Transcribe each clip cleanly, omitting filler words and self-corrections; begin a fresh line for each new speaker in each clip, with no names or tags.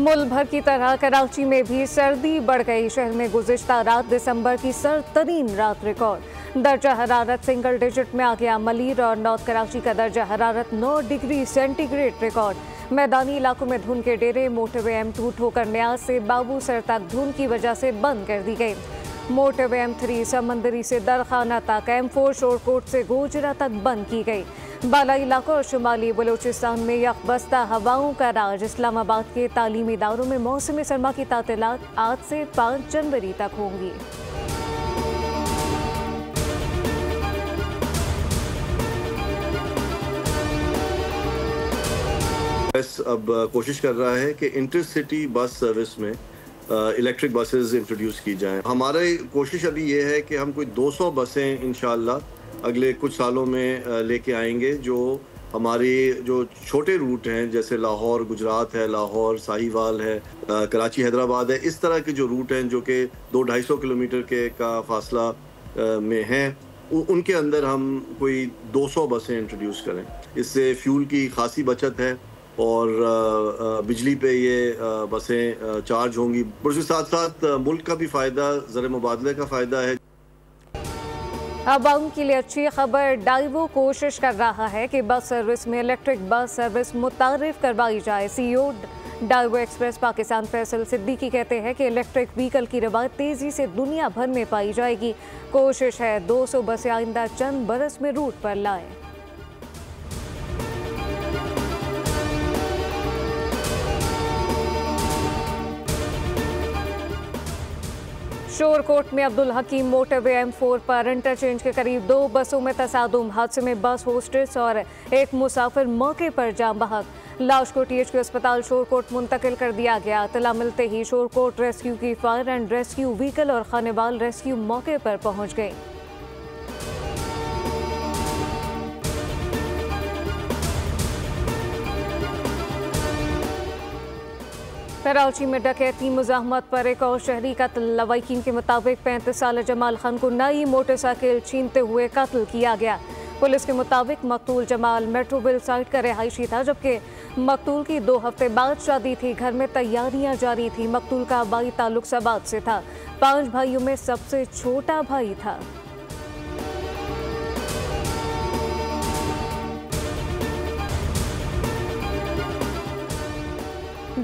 मुल्क भर की तरह कराची में भी सर्दी बढ़ गई। शहर में गुज़िश्ता रात दिसंबर की सर्दतरीन रात रिकॉर्ड। दर्जा हरारत सिंगल डिजिट में आ गया। मलीर और नॉर्थ कराची का दर्जा हरारत 9 डिग्री सेंटीग्रेड रिकॉर्ड। मैदानी इलाकों में धुंध के डेरे। मोटरवे M2 ठोकर न्याज से बाबूसर तक धुंध की वजह से बंद कर दी गई। मोटरवे M3 समंदरी से दरखाना तक, M4 शोरकोट से गोजरा तक बंद की गई। बालाई इलाकों और शुमाली बलूचिस्तान में यकबस्ता हवाओं का राज। इस्लामाबाद के तालीमी इदारों में मौसम सरमा की तातीलात आज से 5 जनवरी तक होंगी।
अब कोशिश कर रहा है कि इंटरसिटी बस सर्विस में इलेक्ट्रिक बसेस इंट्रोड्यूस की जाएं। हमारी कोशिश अभी ये है कि हम कोई 200 बसें इंशाल्लाह अगले कुछ सालों में लेके आएंगे, जो हमारे जो छोटे रूट हैं जैसे लाहौर गुजरात है, लाहौर साहिवाल है, कराची हैदराबाद है, इस तरह के जो रूट हैं जो कि 200-250 किलोमीटर के का फासला में हैं, उनके अंदर हम कोई 200 बसें इंट्रोड्यूस करें। इससे फ्यूल की खासी बचत है और बिजली पे ये बसें चार्ज होंगी। और उसके साथ साथ मुल्क का भी फ़ायदा, ज़र मुबादले का फ़ायदा है।
आवाम के लिए अच्छी खबर। डाइवो कोशिश कर रहा है कि बस सर्विस में इलेक्ट्रिक बस सर्विस मुतारिफ करवाई जाए। CEO Daewoo express Pakistan Faisal Siddiqui कहते हैं कि इलेक्ट्रिक व्हीकल की रवायत तेज़ी से दुनिया भर में पाई जाएगी। कोशिश है 200 बसें आइंदा चंद बरस में रूट पर लाएं। शोरकोट में अब्दुल हकीम मोटरवे M4 पर इंटरचेंज के करीब 2 बसों में तसादुम। हादसे में बस होस्टेस और एक मुसाफिर मौके पर जान बहक। लाश को THQ अस्पताल शोरकोट मुंतकिल कर दिया गया। इत्तला मिलते ही शोरकोट रेस्क्यू की फायर एंड रेस्क्यू व्हीकल और खानेवाल रेस्क्यू मौके पर पहुंच गए। कराची में डकैती मुज़ाहमत पर एक और शहरी कत्ल। लवाइकीन के मुताबिक 35 साल जमाल खान को नई मोटरसाइकिल छीनते हुए कत्ल किया गया। पुलिस के मुताबिक मकतूल जमाल मेट्रोविल साइट का रिहायशी था, जबकि मकतूल की 2 हफ्ते बाद शादी थी। घर में तैयारियां जारी थी। मकतूल का आबाई ताल्लुक सबात से था। 5 भाइयों में सबसे छोटा भाई था।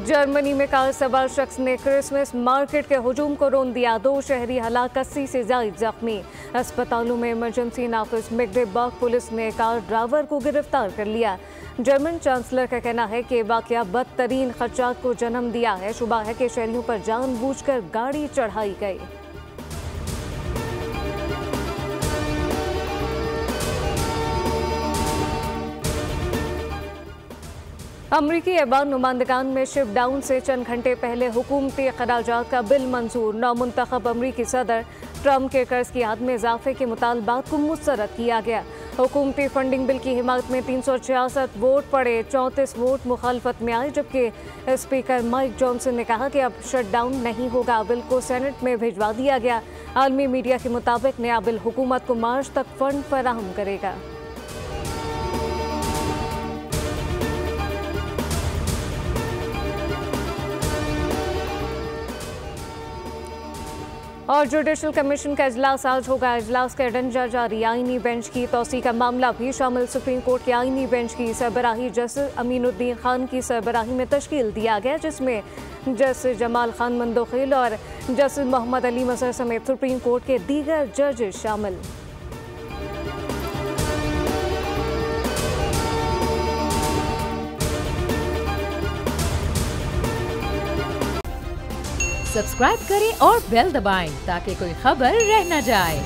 जर्मनी में कार सवार शख्स ने क्रिसमस मार्केट के हुजूम को रोन दिया। 2 शहरी हलाक, 80 से ज्यादा जख्मी। अस्पतालों में इमरजेंसी नाफिज। मेग्डेबर्ग पुलिस ने कार ड्राइवर को गिरफ्तार कर लिया। जर्मन चांसलर का कहना है कि वाकया बदतरीन खदशात को जन्म दिया है। शुबा है कि शहरियों पर जानबूझकर गाड़ी चढ़ाई गई। अमरीकी ऐवान नुमाइंदगान में शिप डाउन से चंद घंटे पहले हुकूमती खराजात का बिल मंजूर। नौमुंतखब अमरीकी सदर ट्रंप के कर्ज की हद में इजाफे के मुतालबात को मुस्तरद किया गया। हुकूमती फंडिंग बिल की हिमायत में 366 वोट पड़े, 34 वोट मुखालफत में आए, जबकि स्पीकर माइक जॉनसन ने कहा कि अब शट डाउन नहीं होगा। बिल को सेनेट में भिजवा दिया गया। आलमी मीडिया के मुताबिक नया बिल हुकूमत को मार्च तक फंड फराहम करेगा। और जुडिशल कमीशन का इजलास आज होगा। इजलास का एजेंडा जारी। आईनी बेंच की तोसी का मामला भी शामिल। सुप्रीम कोर्ट के आईनी बेंच की सरबराही जस्टिस अमीनुद्दीन खान की सरबराही में तश्कील दिया गया, जिसमें जस्टिस जमाल खान मंदोखिल और जस्टिस मोहम्मद अली मसर समेत सुप्रीम कोर्ट के दीगर जजेस शामिल।
सब्सक्राइब करें और बेल दबाएं ताकि कोई खबर रह न जाए।